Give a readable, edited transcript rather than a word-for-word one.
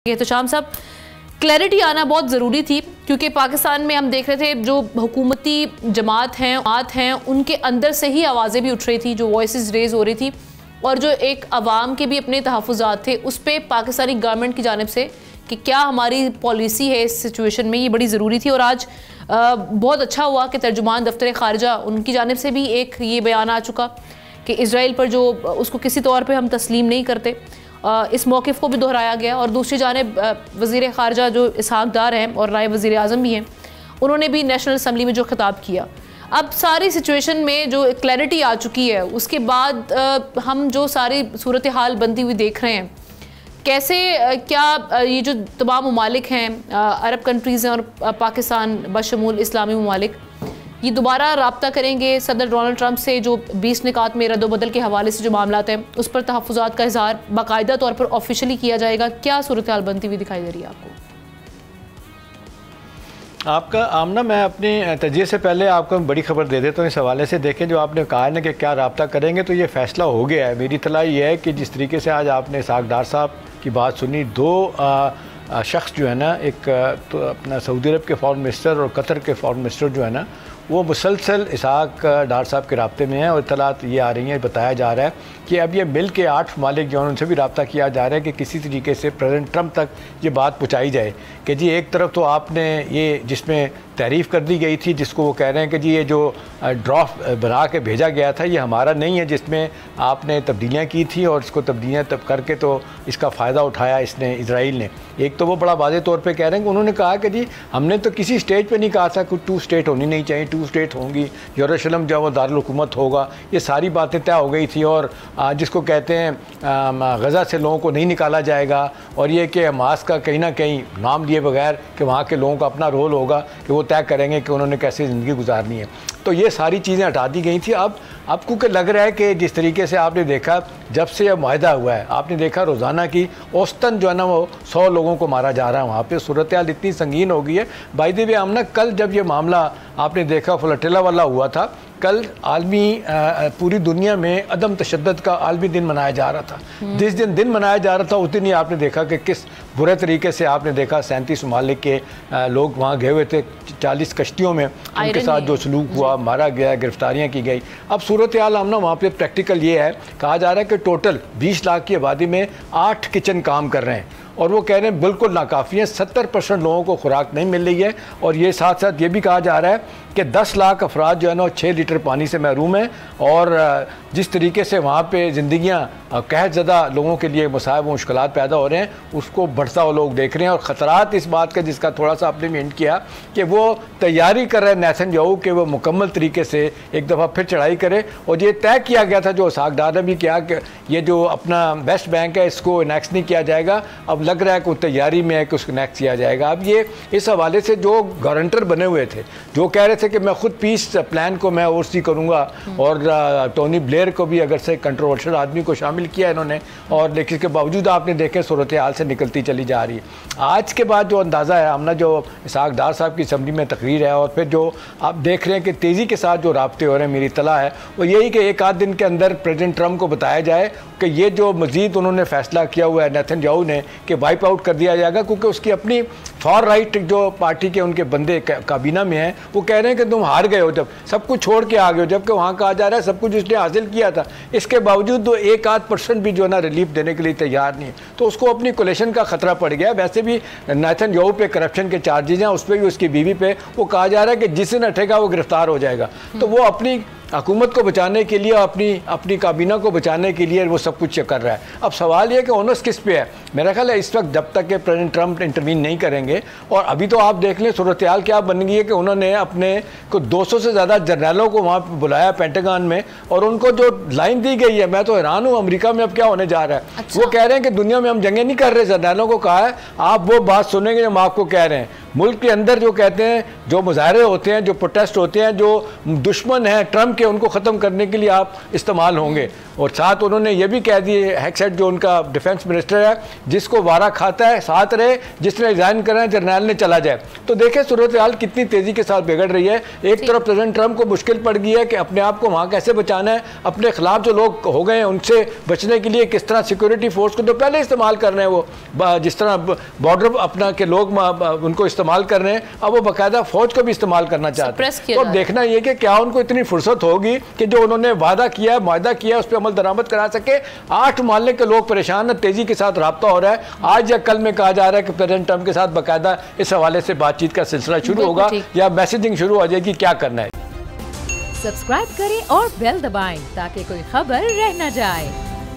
तो शाम साहब, क्लैरिटी आना बहुत ज़रूरी थी क्योंकि पाकिस्तान में हम देख रहे थे जो हुकूमती जमात हैं उनके अंदर से ही आवाज़ें भी उठ रही थी, जो वॉइसेस रेज हो रही थी और जो एक अवाम के भी अपने तहफ़्फ़ुज़ात थे उस पर पाकिस्तानी गवर्नमेंट की जानिब से कि क्या हमारी पॉलिसी है इस सिचुएशन में, ये बड़ी ज़रूरी थी। और आज बहुत अच्छा हुआ कि तर्जुमान दफ्तर ख़ारजा उनकी जानिब से भी एक ये बयान आ चुका कि इसराइल पर जो उसको किसी तौर पर हम तस्लीम नहीं करते, इस मौक़िफ़ को भी दोहराया गया। और दूसरी जानिब वज़ीर ख़ारजा जो इसहाक़ डार हैं और नायब वज़ीर आज़म भी हैं, उन्होंने भी नेशनल असम्बली में जो खिताब किया। अब सारी सिचुएशन में जो क्लैरिटी आ चुकी है उसके बाद हम जो सारी सूरत हाल बनती हुई देख रहे हैं, कैसे क्या ये जो तमाम ममालिक हैं, अरब कंट्रीज़ हैं और पाकिस्तान बशमूल इस्लामी ममालिक, ये दोबारा रब्ता करेंगे सदर डोनाल्ड ट्रंप से जो 20 निकात में रद्द-ओ-बदल के हवाले से जो मामलात हैं उस पर तहफ़्फ़ुज़ात का इज़हार बाकायदा तौर पर ऑफिशियली किया जाएगा। क्या सूरत हाल बनती हुई दिखाई दे रही है आपको? आपका आमना, मैं अपनी तजिए से पहले आपको बड़ी खबर दे देता हूँ इस हवाले से। देखें, जो आपने कहा है ना कि क्या रब्ता करेंगे, तो ये फ़ैसला हो गया है। मेरी इत्तला ये है कि जिस तरीके से आज आपने इसहाक़ डार साहब की बात सुनी, दो शख्स जो है ना, एक तो अपना सऊदी अरब के फ़ॉरेन मिनिस्टर और कतर के फ़ॉरेन मिनिस्टर जो है ना, वो मुसलसल इसहाक़ डार साहब के राब्ते में हैं। और इत्तलात ये आ रही हैं, बताया जा रहा है कि अब ये मिल के 8 ममालिक जो हैं उनसे भी रब्ता किया जा रहा है कि किसी तरीके से प्रेसिडेंट ट्रंप तक ये बात पहुँचाई जाए कि जी एक तरफ तो आपने ये जिसमें तारीफ़ कर दी गई थी, जिसको वो कह रहे हैं कि जी ये जो ड्राफ्ट बना के भेजा गया था ये हमारा नहीं है, जिसमें आपने तब्दीलियाँ की थी और इसको तब्दीलियाँ तब करके तो इसका फ़ायदा उठाया इसने, इसराइल ने। एक तो वो बड़ा वाज़ेह तौर पे कह रहे हैं कि उन्होंने कहा कि जी हमने तो किसी स्टेट पे नहीं कहा था कि 2 स्टेट होनी नहीं चाहिए, 2 स्टेट होंगी, यरूशलेम जो वो दारुल हुकूमत होगा, ये सारी बातें तय हो गई थी। और जिसको कहते हैं गज़ा से लोगों को नहीं निकाला जाएगा, और ये कि हमास का कहीं ना कहीं नाम लिए बगैर कि वहाँ के लोगों का अपना रोल होगा कि वो तय करेंगे कि उन्होंने कैसे ज़िंदगी गुजारनी है। तो ये सारी चीज़ें हटा दी गई थी। अब क्योंकि लग रहा है कि जिस तरीके से आपने देखा जब से यह मुआहदा हुआ है, आपने देखा रोज़ाना की औसतन जो है ना वो 100 लोगों को मारा जा रहा है। वहाँ पे सूरत हाल इतनी संगीन हो गई है। बाय द वे आमना, कल जब ये मामला आपने देखा फ्लटेला वाला हुआ था, कल आलमी पूरी दुनिया में अदम तशद्दुद का आलमी दिन मनाया जा रहा था। जिस दिन मनाया जा रहा था उस दिन ही आपने देखा कि किस बुरे तरीके से आपने देखा 37 ममालिक के लोग वहाँ गए हुए थे 40 कश्तियों में, उनके साथ जो सलूक हुआ, मारा गया, गिरफ्तारियाँ की गई। अब सूरत हाल हमने वहाँ पे प्रैक्टिकल ये है, कहा जा रहा है कि टोटल 20 लाख की आबादी में 8 किचन काम कर रहे हैं और वो कह रहे हैं बिल्कुल नाकाफ़ी है, 70% लोगों को खुराक नहीं मिल रही है। और ये साथ साथ ये भी कहा जा रहा है कि 10 लाख अफराद जो है ना 6 लीटर पानी से महरूम हैं। और जिस तरीके से वहाँ पे ज़िंदगियाँ कहत ज़दा लोगों के लिए मसाइब व मुश्किलात पैदा हो रहे हैं, उसको बढ़ता हुआ लोग देख रहे हैं। और ख़तरात इस बात का, जिसका थोड़ा सा आपने भी हिंट किया कि वो तैयारी कर रहे हैं नेतन्याहू कि वो मुकम्मल तरीके से एक दफ़ा फिर चढ़ाई करे। और ये तय किया गया था, जो इसहाक़ डार ने भी किया, कि ये जो अपना वेस्ट बैंक है इसको इनेक्स नहीं किया जाएगा। अब लग रहा है कि टैयारी में है कि उसको नेक्स्ट किया जाएगा। अब ये इस हवाले से जो गारंटर बने हुए थे, जो कह रहे थे कि मैं खुद पीस प्लान को मैं ओवरसी करूँगा, और टोनी ब्लेयर को भी अगर से कंट्रोवर्शियल आदमी को शामिल किया इन्होंने, और लेकिन इसके बावजूद आपने देखे सूरत हाल से निकलती चली जा रही है। आज के बाद जो अंदाज़ा है हमने, जो इसहाक़ डार साहब की असम्बली में तकरीर है और फिर जो आप देख रहे हैं कि तेज़ी के साथ जो राब्ते हो रहे हैं, मेरी इत्तला है वो यही कि एक आध दिन के अंदर प्रेसिडेंट ट्रंप को बताया जाए कि ये जो मज़ीद उन्होंने फ़ैसला किया हुआ है नेतन्याहू ने कि वाइप आउट कर दिया जाएगा, क्योंकि उसकी अपनी फॉर राइट जो पार्टी के उनके बंदे काबीना में हैं वो कह रहे हैं कि तुम हार गए हो, जब सब कुछ छोड़ के आ गए हो, जबकि वहाँ कहा जा रहा है सब कुछ उसने हासिल किया था। इसके बावजूद वो 1-8% भी जो है ना रिलीफ देने के लिए तैयार नहीं है, तो उसको अपनी कोलेशन का खतरा पड़ गया। वैसे भी नेतन्याहू पे करप्शन के चार्जेज हैं, उस पर भी उसकी बीवी पे वो कहा जा रहा है कि जिस दिन हटेगा वो गिरफ्तार हो जाएगा। तो वो अपनी हुकूमत को बचाने के लिए, अपनी काबीना को बचाने के लिए वो सब कुछ कर रहा है। अब सवाल ये कि ओनस किस पे है? मेरा ख्याल है इस वक्त जब तक कि प्रेसिडेंट ट्रंप इंटरवीन नहीं करेंगे, और अभी तो आप देख लें सूरत हाल क्या बन गई है कि उन्होंने अपने को 200 से ज़्यादा जर्नलों को वहाँ बुलाया पेंटागन में, और उनको जो लाइन दी गई है, मैं तो हैरान हूँ अमेरिका में अब क्या होने जा रहा है। वो कह रहे हैं कि दुनिया में हम जंगें नहीं कर रहे, जर्नलों को कहा है आप वो बात सुनेंगे जो हम आपको कह रहे हैं। मुल्क के अंदर जो कहते हैं जो मुजाहरे होते हैं, जो प्रोटेस्ट होते हैं, जो दुश्मन हैं ट्रंप के, उनको ख़त्म करने के लिए आप इस्तेमाल होंगे। और साथ उन्होंने ये भी कह दिए, हेक्सेट जो उनका डिफेंस मिनिस्टर है, जिसको वारा खाता है साथ रहे, जिसने रिजाइन करना है जर्नैल ने चला जाए। तो देखें सूरत हाल कितनी तेज़ी के साथ बिगड़ रही है। एक तरफ प्रेसिडेंट ट्रंप को मुश्किल पड़ गई है कि अपने आप को वहाँ कैसे बचाना है, अपने खिलाफ जो लोग हो गए हैं उनसे बचने के लिए किस तरह सिक्योरिटी फोर्स को तो पहले इस्तेमाल कर रहे हैं, वो जिस तरह बॉर्डर अपना के लोग उनको इस्तेमाल कर रहे हैं, अब वो बाकायदा फौज को भी इस्तेमाल करना चाहते हैं। तो अब देखना ये कि क्या उनको इतनी फुर्सत होगी कि जो उन्होंने वादा किया है, मुआहदा किया है, उस पर अमल दरामद करा सके। 8 मामले के लोग परेशान हैं, तेजी के साथ रब्ता हो रहा है। आज या कल में कहा जा रहा है कि प्रेसिडेंट ट्रंप के साथ बाकायदा इस हवाले से बातचीत का सिलसिला शुरू होगा या मैसेजिंग शुरू हो जाएगी, क्या करना है। सब्सक्राइब करें और बेल दबाएं ताकि कोई खबर रह न जाए।